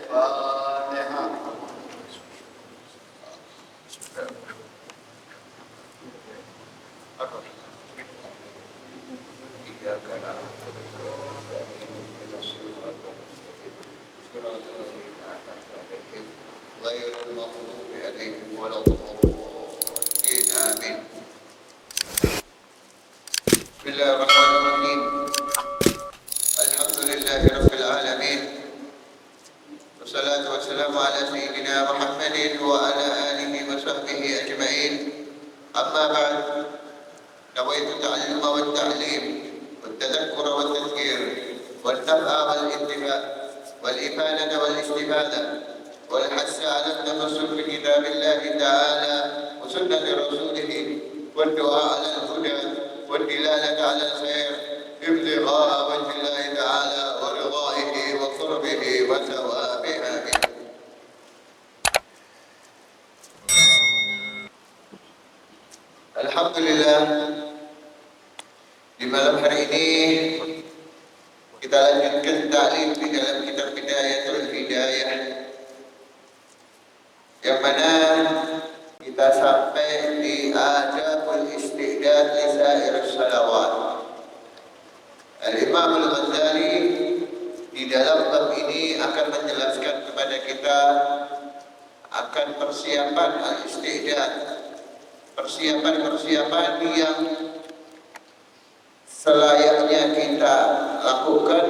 Al-Fatihah. غير المغضوب عليهم ولا الضالين آمين. بسم الله الرحمن الرحيم. الحمد لله رب العالمين، والصلاة والسلام على سيدنا محمد وعلى آله وصحبه أجمعين. أما بعد، نويت التعليم والتعليم والتذكر والتذكير والنفع والانتفاع والإفادة والاستفادة والحث على التمسك بكتاب الله تعالى وسنة رسوله والدعاء على الهدى والدلالة على الخير ابتغاء وجه الله تعالى ورضائه وقربه وثوابه. آمين. Alhamdulillah, di malam hari ini kita lanjutkan ta'lim di dalam kitab Bidayatul Hidayah, yang mana kita sampai di adabul istidad li sairus salawat. Al-Imam Al-Ghazali di dalam bab ini akan menjelaskan kepada kita akan persiapan al-istidad, persiapan-persiapan yang selayaknya kita lakukan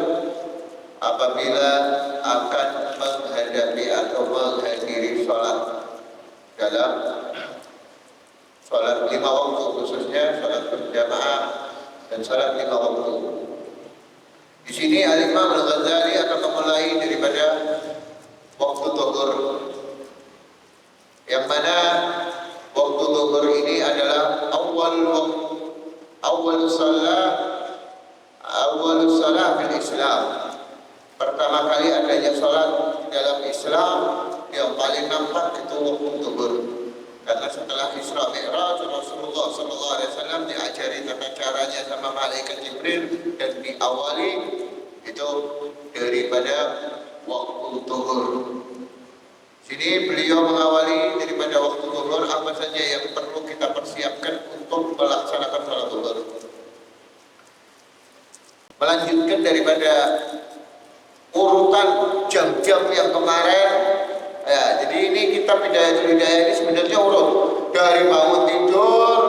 apabila akan menghadapi atau menghadiri sholat dalam sholat 5 waktu, khususnya sholat berjamaah dan sholat 5 waktu. Di sini Al-Imam Al-Ghazali akan memulai daripada waktu zuhur, yang mana waktu zuhur ini adalah awal salat fil Islam. Pertama kali adanya salat dalam Islam yang paling nampak itu waktu zuhur. Karena setelah Isra Mi'raj, Rasulullah SAW diajari tata caranya sama malaikat Jibril dan diawali itu daripada waktu zuhur. Sini beliau mengawali daripada waktu zuhur apa saja yang perlu kita persiapkan untuk melaksanakan salat zuhur. Melanjutkan daripada urutan jam-jam yang kemarin, ya, jadi ini kitab Bidayatul Hidayah ini sebenarnya urut dari bangun tidur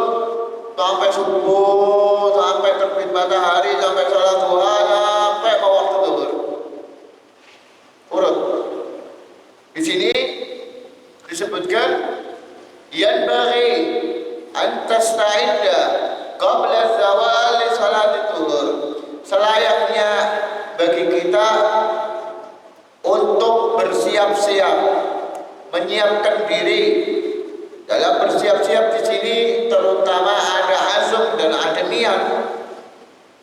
sampai subuh, sampai terbit matahari, sampai salat duha, sampai mau waktu zuhur. Urut. Di sini disebutkan yanbaghi an tasta'idda qabla zawal li salat zuhur. Selayaknya bagi kita untuk bersiap-siap, menyiapkan diri. Dalam bersiap-siap di sini terutama ada azam dan ada niat.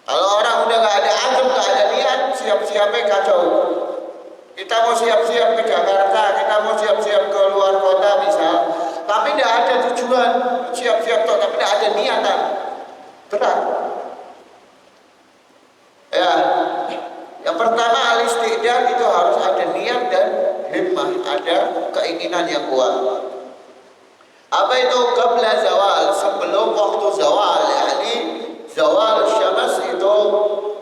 Kalau orang udah nggak ada azam, nggak ada niat, siap-siapnya kacau. Kita mau siap-siap ke Jakarta, kita mau siap-siap ke luar kota misal, tapi tidak ada tujuan, siap-siap toh, tapi tidak ada niatan, berat. Ya, yang pertama al-istidad itu harus ada niat dan himmah, ada keinginan yang kuat. Apa itu qabla zawal? Sebelum waktu zawal, yakni zawal syams itu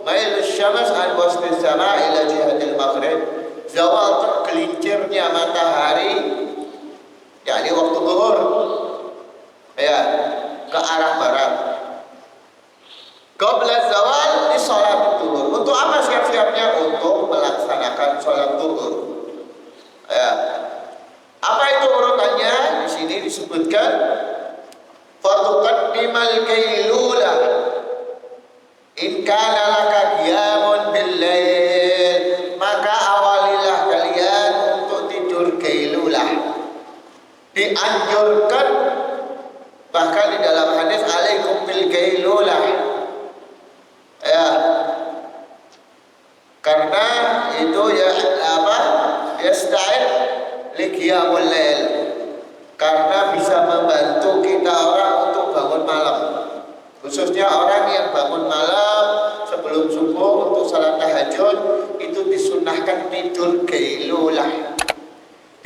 mail syams an wasfi sama ila jihadil maghrib. Zawal tergelincirnya matahari, yakni waktu zuhur, ya, ke arah barat. Qabla zawal di sholat zuhur. Untuk apa siap-siapnya? Untuk melaksanakan sholat zuhur. Ya. Apa itu urutannya? Di sini disebutkan fatuqaddimal kailulah in kana laka qiyamun bil lail, maka awalilah kalian untuk tidur kailulah. Dianjurkan bahkan di dalam hadis alaikum bil kailulah, ya, karena itu ya apa, yasta'id li qiyamul lail, karena bisa membantu kita orang untuk bangun malam, khususnya orang yang bangun malam sebelum subuh untuk salat tahajud itu disunnahkan tidur qailulah.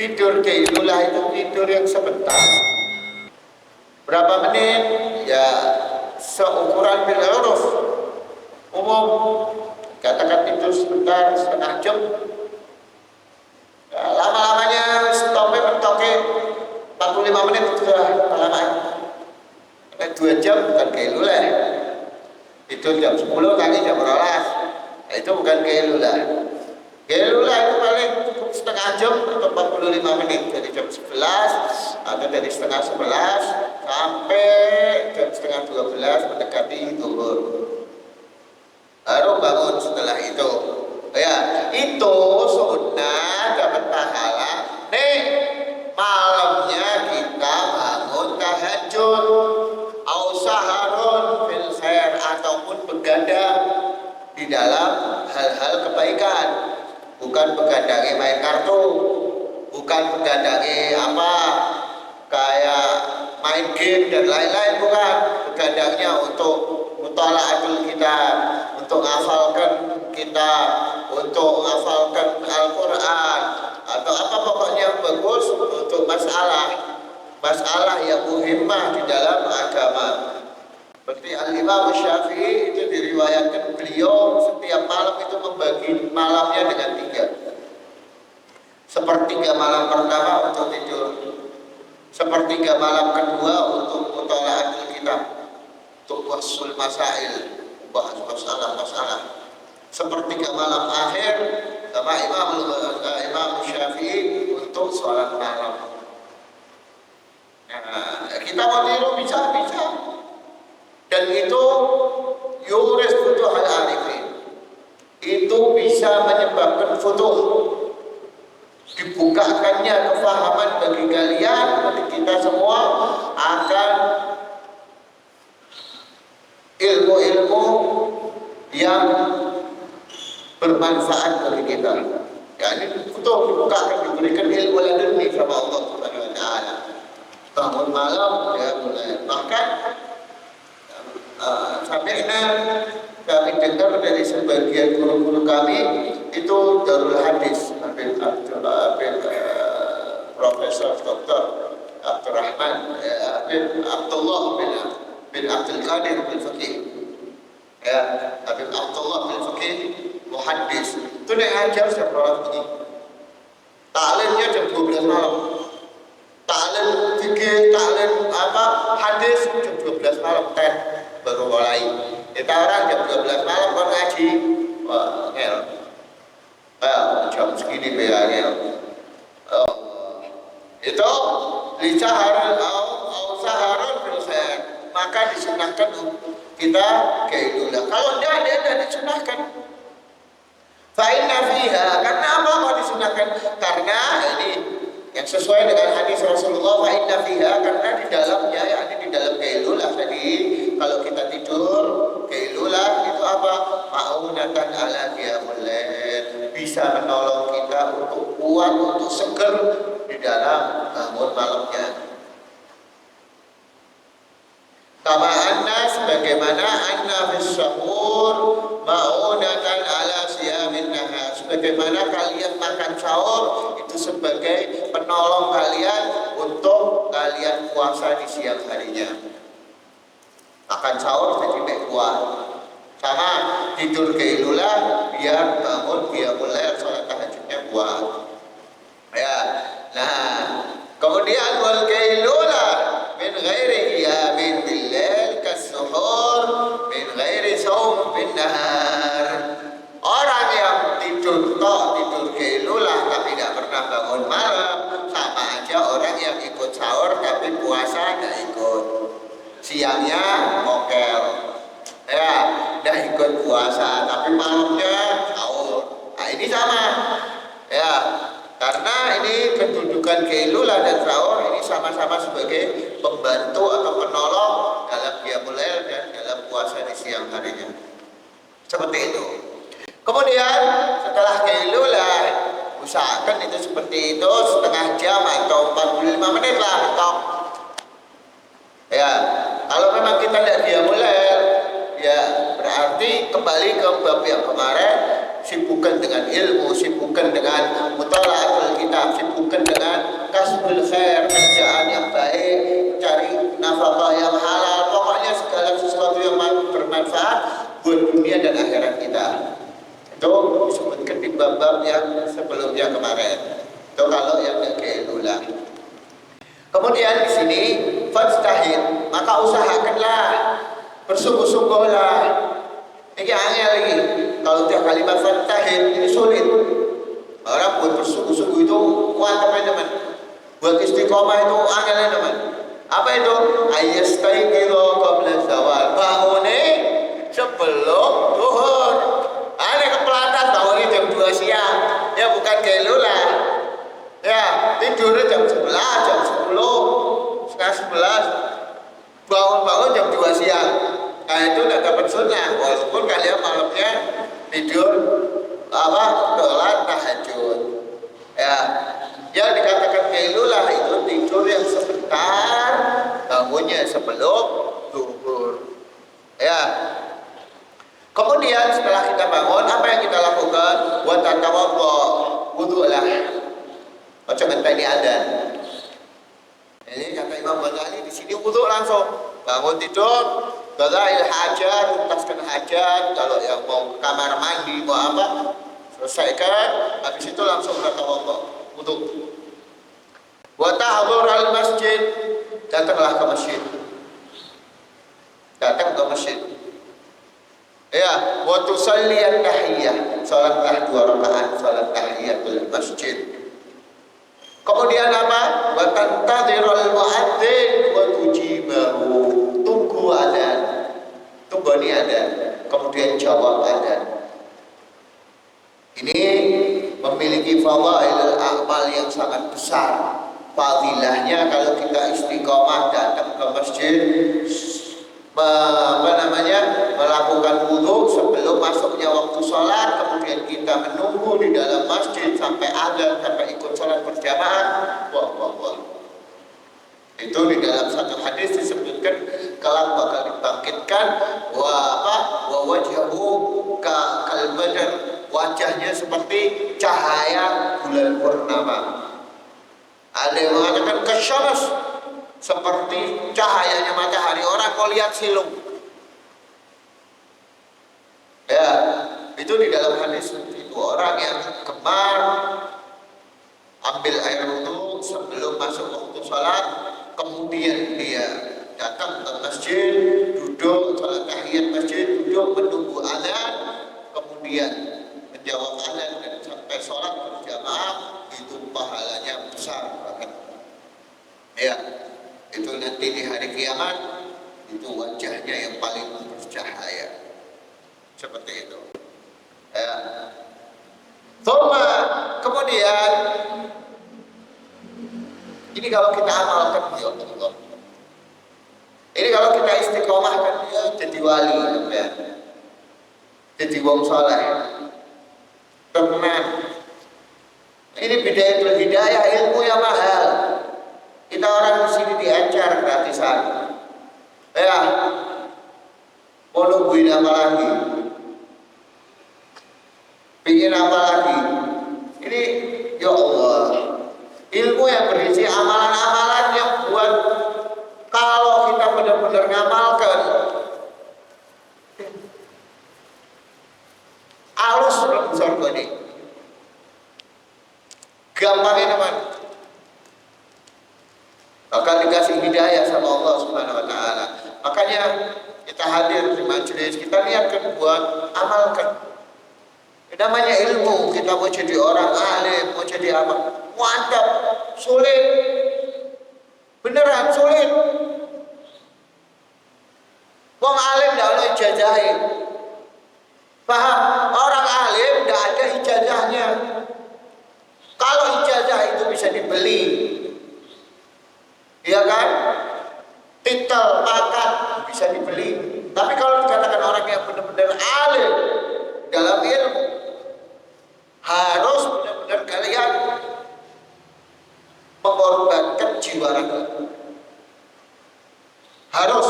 Tidur keilulah itu tidur yang sebentar. Berapa menit? Ya seukuran bil uruf umum. Katakan tidur sebentar, setengah jam. Ya, lama-lamanya stopnya mentoke 45 menit sudah lama. 2 jam bukan keilulah. Tidur jam 10 kaki jam 12. Nah, itu bukan keilulah. Keilulah itu paling cukup setengah jam atau 45 menit. Dari jam 11 atau dari setengah 11 sampai jam setengah 12 mendekati zuhur. Baru bangun setelah itu. Ya, itu sunnah dapat pahala. Nih, malamnya kita bangun tahajud, au saharun fil khair, ataupun begadang di dalam hal-hal kebaikan. Bukan begadangnya main kartu, bukan begadangnya apa kayak main game dan lain-lain, bukan. Begadangnya untuk muthala'atul kitab, untuk menghafalkan kitab, untuk menghafalkan Al-Quran, atau apa pokoknya yang bagus untuk masalah yang muhimmah di dalam agama. Seperti Al-Imam Syafi'i itu diriwayatkan beliau setiap malam itu membagi malamnya dengan 3. Sepertiga malam pertama untuk tidur, sepertiga malam kedua untuk muthala'atul kitab, untuk wasul masail, bahas masalah-masalah. Sepertiga malam akhir sama Imam Syafi'i untuk sholat malam. Nah, kita mau tiru bisa. Dan itu yuris futuh al-arifin. Itu bisa menyebabkan futuh, dibukakannya kefahaman bagi kalian, bagi kita semua, akan ilmu-ilmu yang bermanfaat bagi kita. Ya, ini futuh dibukakan, diberikan ilmu laduni sama Allah Subhanahu wa taala. Bangun malam ya mulai. Bahkan kami dengar dari sebagian guru-guru kami itu Darul Hadis, Profesor Dr. Abdurrahman Abdullah bin Abdul Qadir bin Fakih, ya, Habib Abdullah bin Fakih muhaddis. Itu yang ajar sekolah begini. Ta'limnya jam 12 malam. Ta'lim fikih, ta'lim hadis jam 12 malam baru mulai. Kita orang jam 12 malam kan ngaji. Wah, ngel. Jam segini ngel. Itu lisaharun au saharun fil khair. Maka disunahkan kita keilulah. Kalau tidak disunahkan. Fa inna fiha, karena apa kok disunahkan? Karena ini yang sesuai dengan hadis Rasulullah, fa inna fiha, karena di dalamnya, yakni di dalam keilulah tadi, kalau kita tidur keilulah itu apa? Ma'unatan ala qiyamul lail, bisa menolong kita untuk kuat, untuk seger di dalam bangun malamnya. Kama anna, sebagaimana anna fis sahur ma'unatan ala siyamin nahar, sebagaimana kalian makan sahur itu sebagai penolong kalian untuk kalian puasa di siang harinya. Makan sahur jadi kuat. Sama tidur keilulah biar bangun qiyamul lail, salat tahajudnya kuat. Ya. Nah, kemudian wal kailulah min ghairi qiyamin bil lail kas-suhur min ghairi shaum bin nahar. Orang yang tidur keilulah tapi tidak pernah bangun malam, sama aja orang yang ikut sahur tapi puasa tidak ikut. Siangnya mokel, ya, tidak ikut puasa tapi malamnya sahur. Nah, ini sama, ya. Karena ini kedudukan keilulah dan sahur ini sama-sama sebagai pembantu atau penolong dalam qiyamul lail dan dalam puasa di siang harinya. Seperti itu. Kemudian setelah keilulah, usahakan itu seperti itu setengah jam atau 45 menit lah mentok. Ya, kalau memang kita tidak qiyamul lail, ya berarti kembali ke bab yang kemarin, sibukkan dengan ilmu, sibukkan dengan muthala'atul kitab, sibukkan dengan kasbul khair, kerjaan yang baik, cari nafkah yang halal, pokoknya segala sesuatu yang bermanfaat buat dunia dan akhirat kita. Itu disebutkan di bab-bab yang sebelumnya kemarin. Itu kalau yang keelulah. Kemudian di sini fastahid, maka usahakanlah, bersungguh-sungguhlah. Ini angel lagi. Kalau tiap kalimat fastahid ini sulit. Orang buat bersungguh-sungguh itu kuat teman-teman. Buat istiqomah itu angelnya teman. Apa itu? Ayastaiqidha qabla zawal. Bangunnya sebelum zuhur. Ada kepelatan bangunnya jam 2 siang. Ya bukan kelulah. Ya, tidurnya jam 11, jam 10, setengah 11. Bangun-bangun jam 2 siang. Nah itu udah dapat sunnah. Walaupun kalian malamnya tidur sholat tahajud. Ya, yang dikatakan kailulah itu tidur yang sebentar, bangunnya sebelum zuhur. Ya. Kemudian setelah kita bangun, apa yang kita lakukan? Wa tatawaddo, wudu'lah. Macam tadi ada. Ini kata Imam Ghazali di sini wudu langsung. Bangun tidur, qada'il hajat, tuntaskan hajat. Kalau yang mau kamar mandi, mau apa, selesaikan. Habis itu langsung bertawadhu, wudu. Wa tahdhur al masjid, datanglah ke masjid. Datang ke masjid. Ya, wa tusalli at-tahiyyah, salatlah 2 rakaat salat tahiyatul masjid. Kemudian apa? Wa tantadhirul muadzin wa tujibahu, tunggu adzan. Tunggu ini adzan, kemudian jawab adzan. Ini memiliki fadailul a'mal yang sangat besar. Fadilahnya kalau kita istiqomah datang ke masjid, melakukan wudu sebelum masuknya waktu sholat, kemudian kita menunggu di dalam masjid sampai adzan, sampai ikut sholat berjamaah. Wah. Itu di dalam satu hadis disebutkan kelak bakal dibangkitkan wa wajhahu kal badr, wajahnya seperti cahaya bulan purnama. Ada yang mengatakan kasyams, seperti cahayanya matahari. Orang mau lihat silau. Ya, itu di dalam hadis itu orang yang gemar ambil air wudu sebelum masuk waktu sholat, kemudian dia datang ke masjid, duduk sholat tahiyat masjid, duduk menunggu adzan, kemudian menjawab adzan dan sampai sholat berjamaah, itu pahalanya besar banget. Ya, itu nanti di hari kiamat itu wajahnya yang paling bercahaya. Seperti itu. Ya. Kemudian ini kalau kita amalkan, ya Allah. Ini kalau kita istiqomahkan, ya jadi wali, ya. Jadi wong saleh. Teman. Ini bidayatul hidayah, ilmu yang mahal. Kita orang di sini diajar gratisan. Ya. Mau nungguin apa lagi? Pingin apa lagi? Ini ya Allah, ilmu yang berisi amalan-amalan yang buat kalau kita benar-benar ngamalkan alus surga ini. Gampangnya teman. Akan dikasih hidayah sama Allah Subhanahu wa taala. Makanya kita hadir di majelis, kita niatkan buat amalkan. Namanya ilmu, kita mau jadi orang alim, mau jadi apa? Mantap, sulit. Beneran sulit. Wong alim tidak ada ijazahnya. Paham? Orang alim tidak ada ijazahnya. Kalau ijazah itu bisa dibeli, iya kan? Titel, pangkat bisa dibeli. Tapi kalau dikatakan orang yang benar-benar alim dalam ilmu, harus benar-benar kalian mengorbankan jiwa raga. Harus.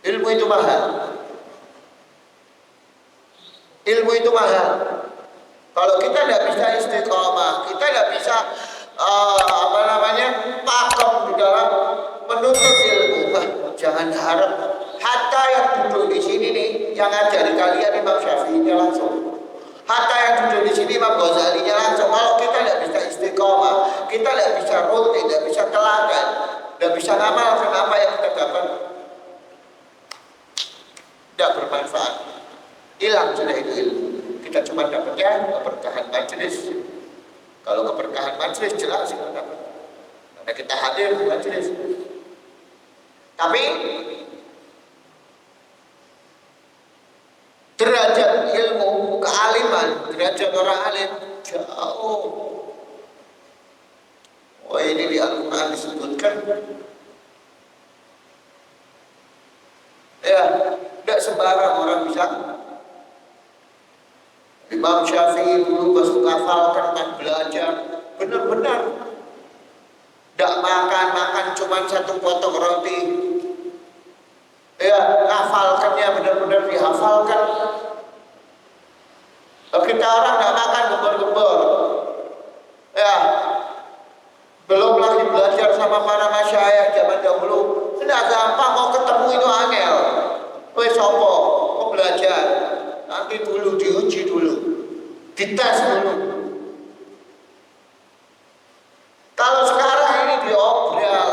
Ilmu itu mahal. Ilmu itu mahal. Kalau kita tidak bisa istiqomah, kita tidak bisa apa namanya, pakem di dalam menuntut ilmu. Jangan harap hatta yang duduk di sini nih yang ngajari kalian Imam Syafi'inya langsung, hatta yang duduk di sini Imam Ghazalinya langsung. Kalau kita tidak bisa istiqomah, kita tidak bisa rutin, tidak bisa teladan, tidak bisa ngamalkan apa yang kita dapat, tidak bermanfaat, hilang sudah itu ilmu. Kita cuma dapatnya keberkahan majelis. Kalau keberkahan majelis jelas kita dapat, karena kita hadir di majelis. Tapi derajat ilmu, kealiman, derajat orang alim jauh. Oh, ini di Al-Quran disebutkan. Ya, tidak sembarang orang bisa. Imam Syafi'i dulu pas menghafalkan, pas belajar, benar-benar tidak makan cuma satu potong roti. Ya, hafalkannya benar-benar dihafalkan. Kita orang tidak makan gembor-gembor. Ya, belum lagi belajar sama para masyayikh zaman dahulu. Tidak gampang, mau ketemu itu angel. Wes sopo, mau belajar. Nanti dulu diuji dulu, dites dulu. Kalau sekarang ini diobrol,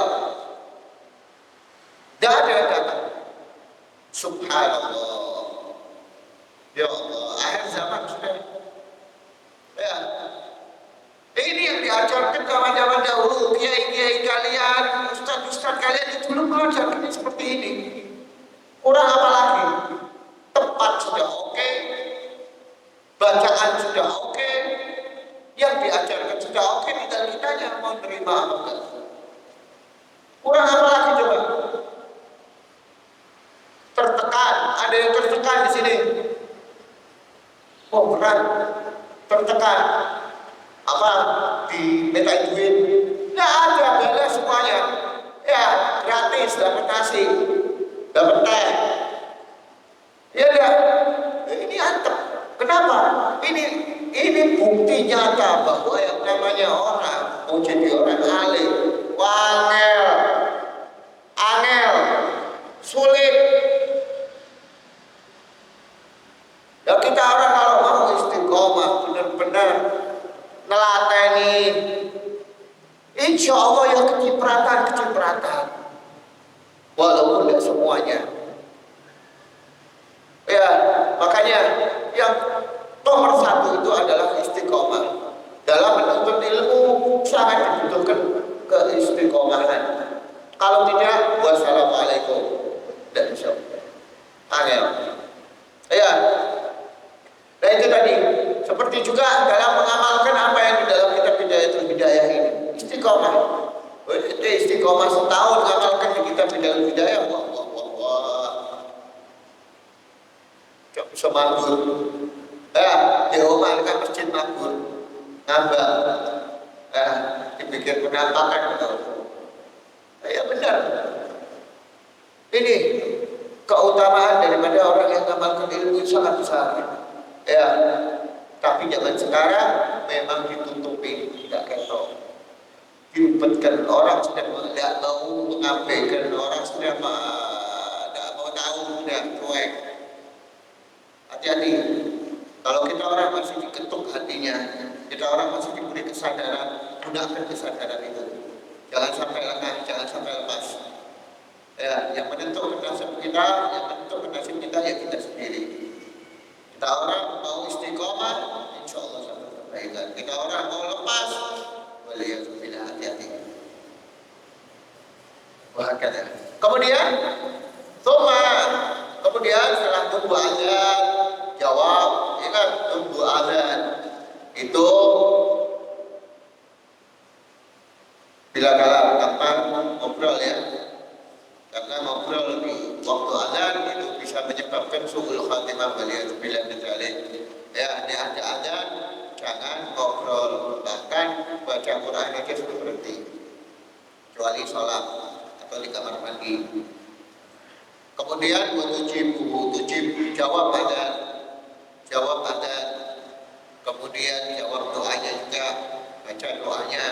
tidak ada kata. Subhanallah, ya Allah, akhir zaman sudah. Ya, ini yang diajarkan zaman dahulu, kiai-kiai kalian, ustaz-ustaz kalian itu dulu mengajarkan seperti ini. Kurang apa lagi? Tempat sudah oke, bacaan sudah oke, yang diajarkan sudah oke, tinggal kitanya mau terima apa enggak. Kurang apa lagi coba? Tertekan, ada yang tertekan di sini. Oh berat, tertekan. Apa? Dimintain duit? Nggak ada, bela semuanya. Ya, gratis, dapat nasi, dapat teh. Ya lihat, ini antep. Kenapa? Ini bukti nyata bahwa yang namanya orang mau jadi orang alim, angel, sulit. Ya kita orang kalau mau istiqomah benar-benar nelateni, insya Allah ya kecipratan, walaupun tidak semuanya. Ya, makanya yang nomor satu itu adalah istiqomah. Dalam menuntut ilmu sangat dibutuhkan keistiqomahan. Kalau tidak, wassalamualaikum. Tidak bisa. Angel. Ya. Nah itu tadi. Seperti juga dalam mengamalkan apa yang di dalam kitab Bidayatul Hidayah ini. Istiqomah. Istiqomah setahun mengamalkan di kitab Bidayatul Hidayah. Wah. Gak bisa makmur. Di rumah kan masjid makmur. Ngambang. Dibikin penampakan. Ya benar. Ini keutamaan daripada orang yang mengamalkan ilmu sangat besar. Ya, tapi zaman sekarang memang ditutupi, tidak ketok. Diumpetkan, orang sudah tidak mau mengabaikan, orang sudah tidak mau tahu, sudah cuek. Hati-hati. Kalau kita orang masih diketuk hatinya, kita orang masih diberi kesadaran, gunakan kesadaran itu. Jangan sampai lengah, jangan sampai lepas. Ya, yang menentukan nasib kita, yang menentukan nasib kita ya kita sendiri. Kita orang mau istiqomah, insya Allah satu kebaikan. Kita orang mau lepas, boleh ya bila hati-hati. Wahakala. Kemudian setelah tunggu azan, jawab, ingat tunggu azan itu bila kapan ngobrol ya. Karena ngobrol di waktu azan itu bisa menyebabkan su'ul khatimah bila dzalik. Ya, ini ada azan, jangan ngobrol, bahkan baca Quran aja sudah berhenti. Kecuali sholat atau di kamar mandi. Kemudian tujib jawab azan. Kemudian jawab doanya juga, baca doanya.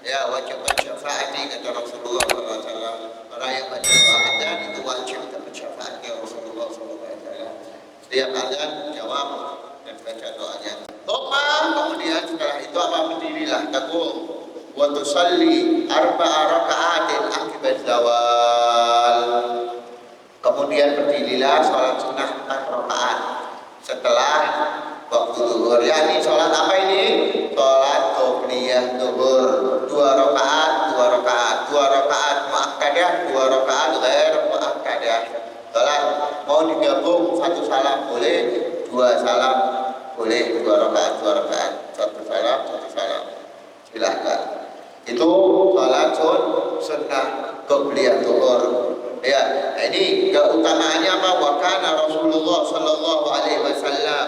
Ya, wajib syafaati kata Rasulullah SAW. Orang yang baca doa adzan itu wajib dapat syafaatnya Rasulullah SAW. Setiap adzan jawab dan baca doanya. Kemudian setelah itu apa, berdirilah taqum wa tusalli arba'a raka'atin akibat zawal. Kemudian berdirilah sholat sunnah 4 rakaat setelah waktu zuhur. Yani sholat apa ini? Sholat qobliyah zuhur 2 rakaat, 2 rakaat, 2 rakaat muakkadah, 2 rakaat ghair muakkadah. Sholat mau digabung 1 salam boleh, 2 salam boleh, 2 rakaat, 2 rakaat, 1 salam, 1 salam. Silahkan. Itu sholat sunnah qobliyah zuhur. Ya, ini keutamaannya apa? Wa kana Rasulullah sallallahu alaihi wasallam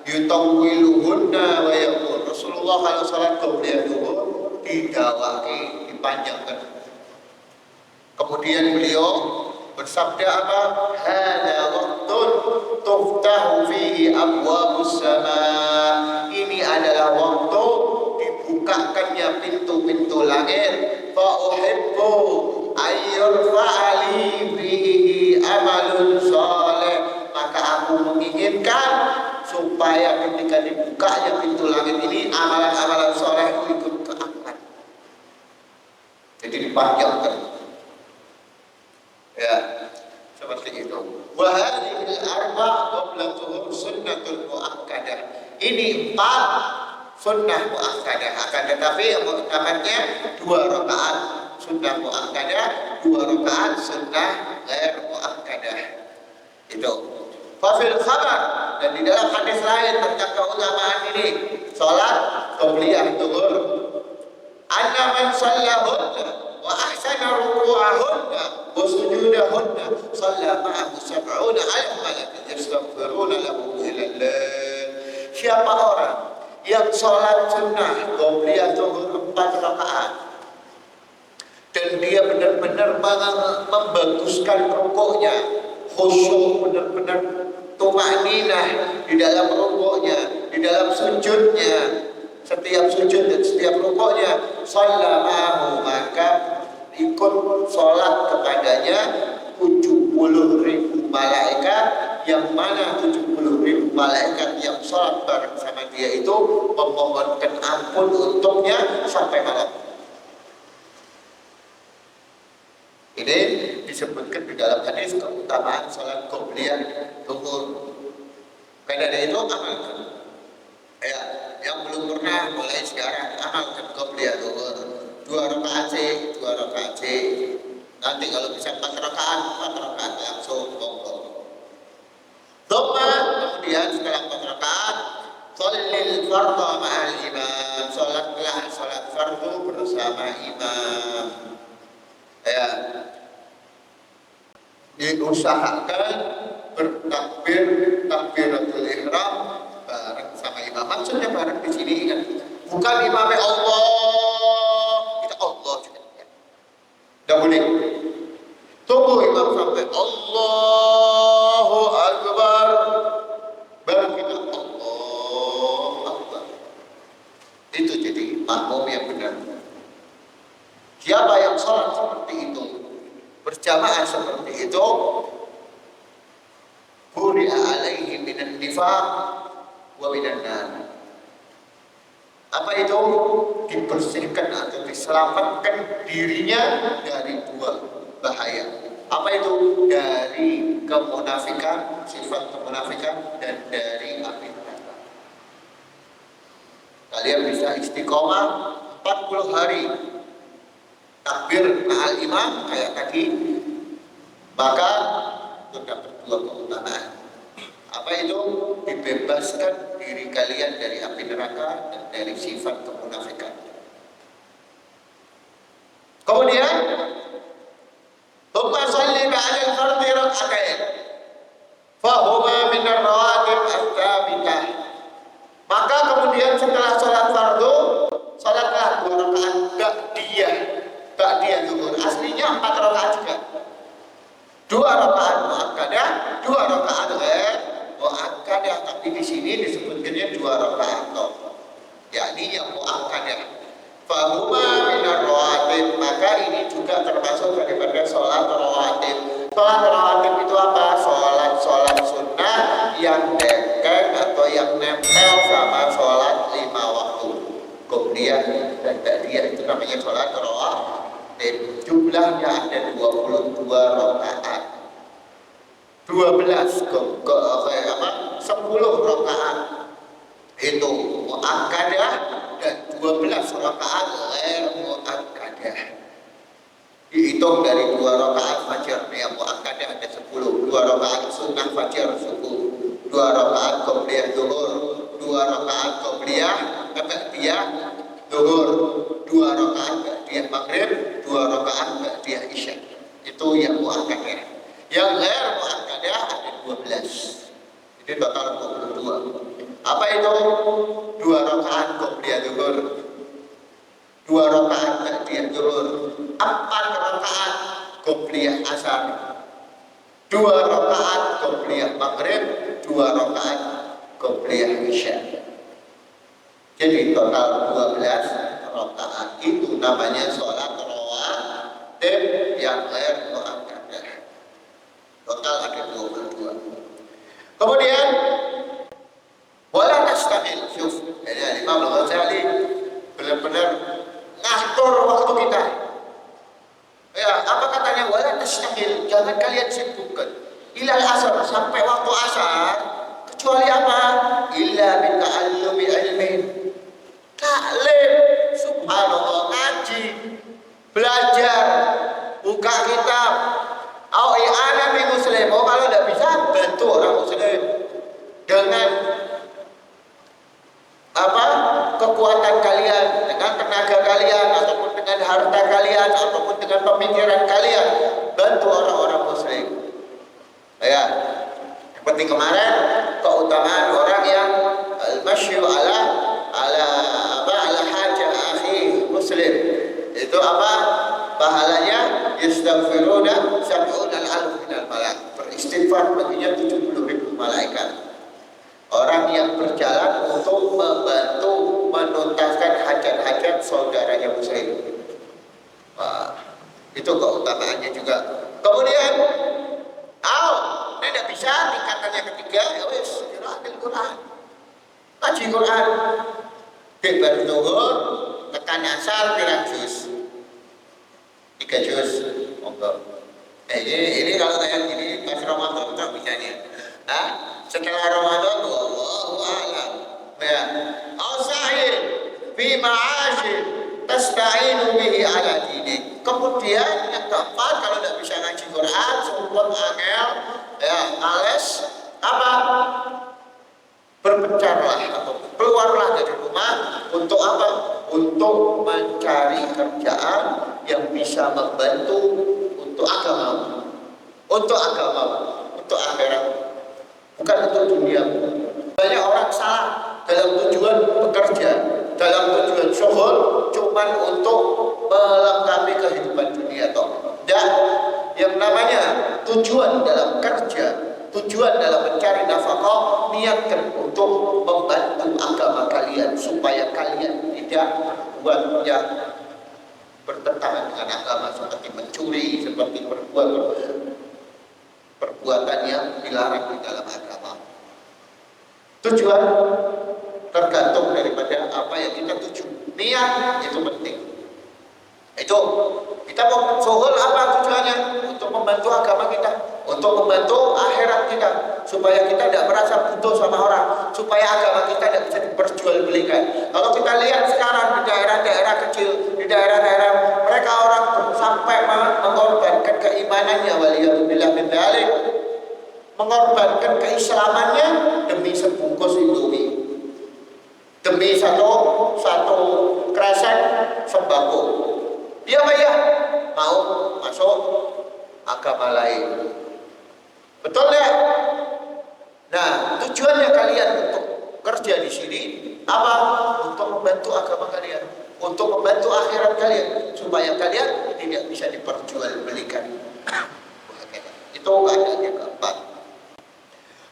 yutawwiluhunna wa yaqul. Rasulullah kalau salat qobliyah zuhur didawaki, dipanjangkan. Kemudian beliau bersabda apa? Hada waqtun tuftahu fihi abwabus sama. Ini adalah waktu dibukakannya pintu-pintu langit. Fa uhibbu ayyurfa'ali bihi amalun soleh. Maka aku menginginkan supaya ketika dibukanya pintu langit ini amalan-amalan soleh itu ikut keangkat, jadi dipanjangkan. Ya, seperti itu. Wa hadhil arba' qabla zuhur sunnatul muakkadah. Ini 4 sunnah muakkadah, akan tetapi yang utamanya 2 rakaat sunnah muakkadah, 2 rakaat sunnah ghair muakkadah. Itu. Fafil khabar, dan di dalam hadis lain tentang keutamaan ini salat qobliyah zuhur, anna man shallahunna wa ahsana ruku'ahunna wa sujudahunna shalla ma'ahu 70 alf malak yastaghfiruna lahu ila Allah. Siapa orang yang sholat sunnah qobliyah zuhur 4 rakaat dan dia benar-benar membaguskan rukuknya, khusyuk, benar-benar tumaninah di dalam rukuknya, di dalam sujudnya, setiap sujud dan setiap rukuknya, shallamahu, maka ikut sholat kepadanya 70.000 malaikat, yang mana 70.000 malaikat yang sholat bareng sama dia itu memohonkan ampun untuknya sampai malam. Ini disebutkan di dalam hadis keutamaan sholat qobliyah zuhur. Karena dari itu amalkan. Ya, yang belum pernah mulai sekarang amalkan qobliyah zuhur. 2 rakaat sih, 2 rakaat sih. Nanti kalau bisa 4 rakaat, 4 rakaat langsung monggo. Kemudian setelah 4 rakaat, sholil fardhu ma'al imam. Sholat fardu bersama imam. Ya, diusahakan bertakbir takbiratul ihram bareng sama imam. Maksudnya bareng di sini kan bukan imamnya Allah, kita Allah juga. Tidak boleh. Tunggu imam sampai Allahu Akbar, baru kita Allahu Akbar. Itu jadi makmum yang benar. Siapa yang sholat seperti itu, berjamaah seperti itu, buri'a alaihi minan nifaq wa minan nar. Apa itu? Dibersihkan atau diselamatkan dirinya dari 2 bahaya. Apa itu? Dari kemunafikan, sifat kemunafikan, dan dari api neraka. Kalian bisa istiqomah 40 hari takbir ma'al imam kayak tadi, maka itu dapat 2 keutamaan. Apa itu? Dibebaskan diri kalian dari api neraka dan dari sifat kemunafikan. Kemudian thumma shalli ba'da al-fardhi rak'atain fahuma min ar-rawatib ats-tsabitah. Maka kemudian setelah sholat fardu, sholatlah 2 rakaat ba'diyah zuhur. Aslinya 4 rakaat juga. 2 rakaat muakkadah, 2 rakaat ghair muakkadah, tapi di sini disebutkannya 2 rakaat toh. Yakni yang muakkadah. Fahuma minar rawatib, maka ini juga termasuk daripada sholat rawatib. Sholat rawatib itu apa? Sholat sunnah yang dekat atau yang nempel sama sholat 5 waktu. Qobliyah dan ba'diyah itu namanya sholat rawatib. Jumlahnya ada 22 rakaat. 10 rakaat itu muakkadah dan 12 rakaat ghair muakkadah. Dihitung dari 2 rakaat fajar yang muakkadah ada 10, 2 rakaat sunnah fajar subuh, 2 rakaat qobliyah zuhur, 2 rakaat qobliyah ba'diyah zuhur, 2 rakaat ba'diyah maghrib, 2 rakaat ba'diyah isya. Itu yang muakkadah. Yang ghair muakkadah ada 12. Jadi total 22. Apa itu? 2 rakaat qobliyah zuhur, 2 rakaat ba'diyah zuhur, 4 rakaat qobliyah asar, 2 rakaat qobliyah maghrib, 2 rakaat qobliyah isya. Jadi total 12 rakaat. Itu namanya sholat rawatib yang ghair muakkadah. Total ada 22. Kemudian wala tastamil, syuf, jadi Imam Al-Ghazali benar-benar ngatur waktu kita. Ya, apa katanya? Wala tastamil, jangan kalian sibukkan ilal asar, sampai waktu asar, kecuali apa? Illa min ta'allumi ilmin, taklim, subhanallah, ngaji, belajar, buka kitab, au i'anah bi muslim. Oh, kalau tidak bisa bantu orang muslim dengan kekuatan kalian, dengan tenaga kalian, ataupun dengan harta kalian, ataupun dengan pemikiran kalian, bantu orang-orang muslim. Ya, seperti kemarin keutamaan orang yang al-masyu ala hajah akhi muslim. Itu apa? Pahalanya yastaghfiruna sab'una al-alf minal malak. Beristighfar baginya 70.000 malaikat. Orang yang berjalan untuk membantu menuntaskan hajat-hajat saudaranya muslim. Wah, itu keutamaannya juga. Kemudian, tidak bisa tingkatannya ketiga, ya wis, qiraatul Quran. Ngaji Quran. Baru zuhur, tekan asar, pirang juz. 3 juz. Monggo. Ini kalau kayak gini pas Ramadan tak bisanya. Setelah Ramadan, wallahu a'lam. Ya. Al-sa'il fi ma'ashir tasta'inu bihi ala dinik. Kemudian yang keempat, kalau tidak bisa ngaji Quran, sumpah angel, ya, males, apa? Berpencarlah atau keluarlah dari rumah untuk apa? Untuk mencari kerjaan yang bisa membantu untuk agama, untuk akhirat, bukan untuk dunia. Banyak orang salah dalam tujuan bekerja, dalam tujuan syuhur, cuman untuk melengkapi kehidupan dunia. Dan yang namanya tujuan dalam kerja, tujuan dalam mencari nafkah, niatkan untuk membantu agama kalian supaya kalian tidak berbuat yang bertentangan dengan agama, seperti mencuri, seperti perbuatan yang dilarang di dalam agama. Tujuan tergantung daripada apa yang kita tuju. Niat itu penting. Itu kita mau zuhur apa tujuannya? Untuk membantu agama kita, untuk membantu akhirat kita, supaya kita tidak merasa butuh sama orang, supaya agama kita tidak bisa diperjualbelikan. Kalau kita lihat sekarang di daerah-daerah kecil, di daerah-daerah mereka orang sampai mengorbankan keimanannya, waliyadzubillah min dzalik, mengorbankan keislamannya demi sebungkus Indomie, demi satu kresek sembako. Dia mau masuk agama lain. Betul ya? Nah, tujuannya kalian untuk kerja di sini apa? Untuk membantu agama kalian, untuk membantu akhirat kalian, supaya kalian tidak bisa diperjualbelikan. Itu keadaannya keempat.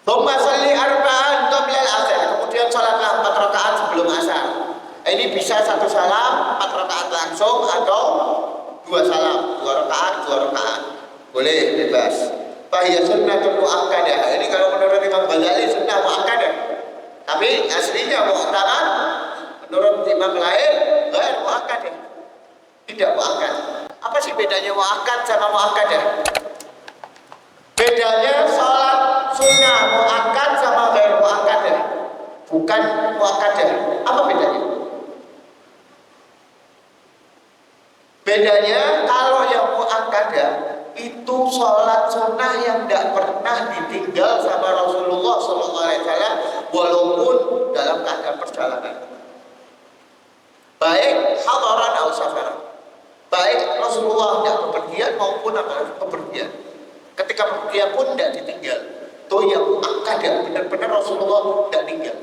Thumma sholli arba'an qabla al-asar. Kemudian salatlah 4 rakaat sebelum asar. Ini bisa 1 salam 4 rakaat langsung atau 2 salam, 2 rakaat, 2 rakaat. Boleh, bebas. Bahaya sunnatun muakkadah. Ini kalau menurut Imam Ghazali sunnah muakkadah. Tapi aslinya mu'tamad menurut imam lain ghair muakkadah. Tidak muakkad. Apa sih bedanya muakkad sama muakkadah? Bedanya sholat sunnah muakkad sama ghair muakkadah. Bukan muakkadah. Apa bedanya? Bedanya kalau yang muakkadah itu sholat sunnah yang tidak pernah ditinggal sama Rasulullah SAW walaupun dalam keadaan perjalanan. Baik hadaran atau safaran. Baik Rasulullah tidak bepergian maupun apalagi bepergian. Ketika bepergian pun tidak ditinggal. Itu yang muakkadah, benar-benar Rasulullah tidak tinggal.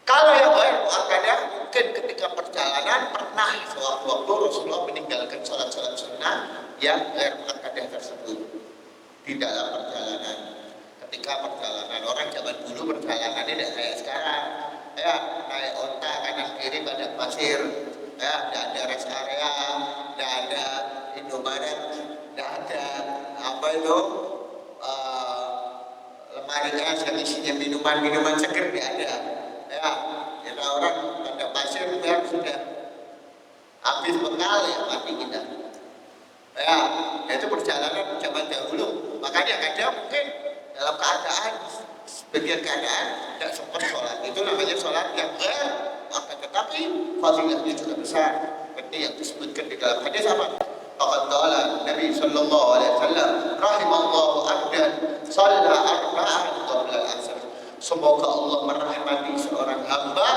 Kalau yang lain muakkadah mungkin ketika perjalanan pernah sewaktu-waktu Rasulullah meninggalkan sholat-sholat sunnah yang ghair muakkadah tersebut di dalam perjalanan. Ketika perjalanan orang zaman dulu perjalanan tidak kayak sekarang, ya naik onta kanan kiri padang pasir, ya tidak ada rest area, tidak ada Indomaret, tidak ada apa itu lemari es yang isinya minuman seger, tidak ada. Ya, kita orang pada pasir yang sudah habis bekal ya mati kita. Ya, itu perjalanan zaman dahulu. Makanya kadang mungkin dalam keadaan sebagian keadaan tidak sempat sholat. Itu namanya sholat yang ghair muakkadah, tetapi fadilahnya juga besar. Seperti yang disebutkan di dalam hadis apa? Faqad qala Nabi sallallahu alaihi wasallam, rahimallahu abdan shalla arba'an qabla al-asr. Semoga Allah merahmati seorang hamba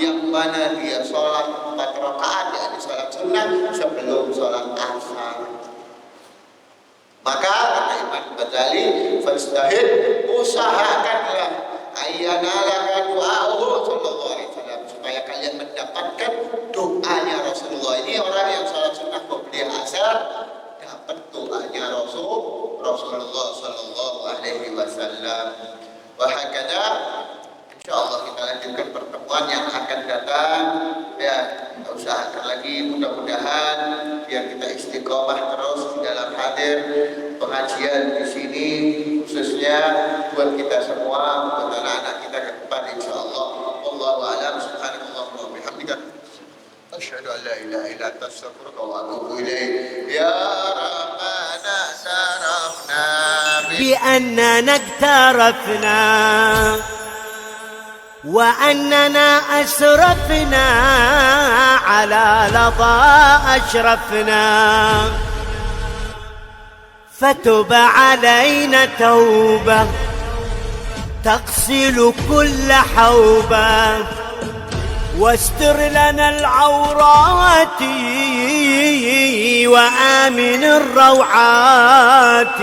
yang mana dia sholat 4 rakaat, yakni sholat sunnah sebelum sholat asar. Maka kata Imam Ghazali, fastahid, usahakanlah ayyanalaka du'a'uhu sallallahu alaihi wasallam, supaya kalian mendapatkan doanya Rasulullah. Ini orang yang sholat sunnah kemudian asar dapat doanya Rasulullah sallallahu alaihi wasallam. Wahakada, insyaallah kita lanjutkan pertemuan yang akan datang. Ya, kita usahakan lagi, mudah-mudahan biar kita istiqomah terus di dalam hadir pengajian di sini, khususnya buat kita semua, buat anak-anak kita ke depan insyaallah. Wallahu a'lam. Subhanallah wa bihamdika, asyhadu an la ilaha illa anta, astaghfiruka wa atubu ilaik. Ya Rabbana sarafna بأننا اقترفنا وأننا أسرفنا على لظى أشرفنا، فتب علينا توبة تغسل كل حوبة، واستر لنا العورات وآمن الروعات،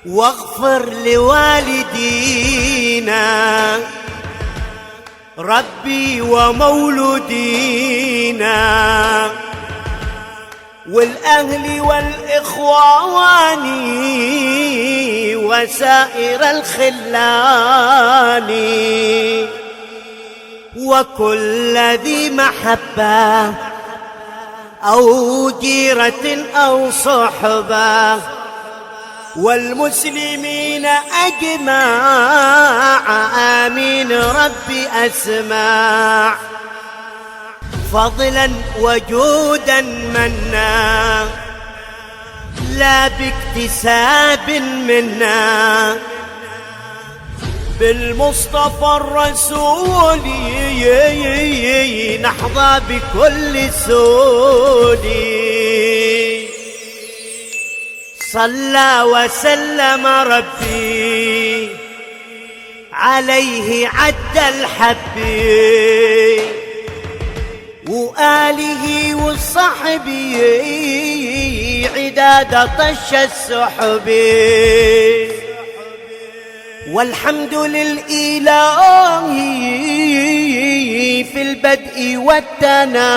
واغفر لوالدينا ربي ومولودينا، والأهل والإخوان وسائر الخلان، وكل ذي محبة أو جيرة أو صحبة، والمسلمين أجمع آمين ربي أسمع، فضلا وجودا منا لا باكتساب منا، بالمصطفى الرسول نحظى بكل سود، صلى وسلم ربي عليه عد الحب، وآله وصحبه عداد طش السحب، والحمد للإله في البدء والتناهي.